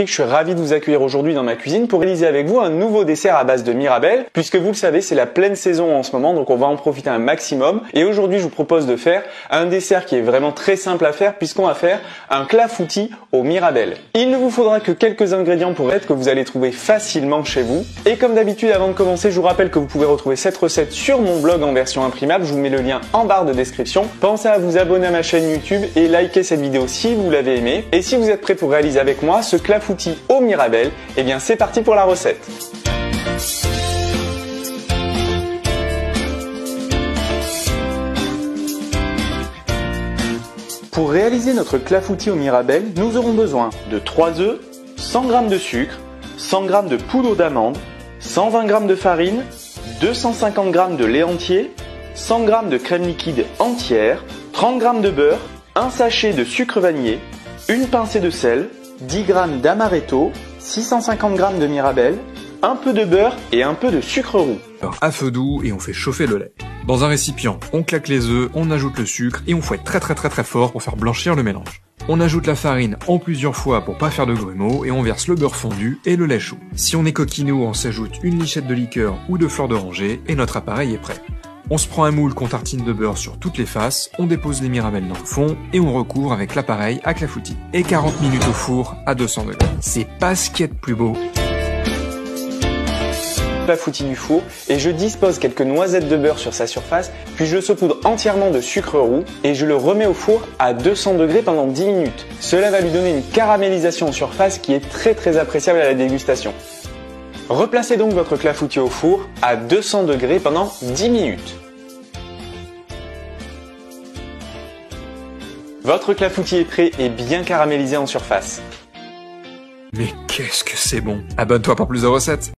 Je suis ravi de vous accueillir aujourd'hui dans ma cuisine pour réaliser avec vous un nouveau dessert à base de Mirabelle, puisque vous le savez, c'est la pleine saison en ce moment, donc on va en profiter un maximum. Et aujourd'hui, je vous propose de faire un dessert qui est vraiment très simple à faire, puisqu'on va faire un clafoutis aux Mirabelle. Il ne vous faudra que quelques ingrédients pour être que vous allez trouver facilement chez vous. Et comme d'habitude, avant de commencer, je vous rappelle que vous pouvez retrouver cette recette sur mon blog en version imprimable. Je vous mets le lien en barre de description. Pensez à vous abonner à ma chaîne YouTube et liker cette vidéo si vous l'avez aimée. Et si vous êtes prêts pour réaliser avec moi ce clafoutis aux Mirabelle, eh bien c'est parti pour la recette. Pour réaliser notre clafoutis aux Mirabelle, nous aurons besoin de 3 œufs, 100 g de sucre, 100 g de poudre d'amande, 120 g de farine, 250 g de lait entier, 100 g de crème liquide entière, 30 g de beurre, un sachet de sucre vanillé, une pincée de sel, 10 g d'amaretto, 650 g de Mirabelle, un peu de beurre et un peu de sucre roux. Alors à feu doux et on fait chauffer le lait. Dans un récipient, on claque les œufs, on ajoute le sucre et on fouette très fort pour faire blanchir le mélange. On ajoute la farine en plusieurs fois pour pas faire de grumeaux et on verse le beurre fondu et le lait chaud. Si on est coquinou, on s'ajoute une lichette de liqueur ou de fleur d'oranger et notre appareil est prêt. On se prend un moule qu'on tartine de beurre sur toutes les faces, on dépose les Mirabelle dans le fond et on recouvre avec l'appareil à clafoutis. Et 40 minutes au four à 200 degrés. C'est pas ce qu'il y a de plus beau. Clafoutis du four et je dispose quelques noisettes de beurre sur sa surface, puis je saupoudre entièrement de sucre roux et je le remets au four à 200 degrés pendant 10 minutes. Cela va lui donner une caramélisation en surface qui est très appréciable à la dégustation. Replacez donc votre clafoutis au four à 200 degrés pendant 10 minutes. Votre clafoutis est prêt et bien caramélisé en surface. Mais qu'est-ce que c'est bon! Abonne-toi pour plus de recettes!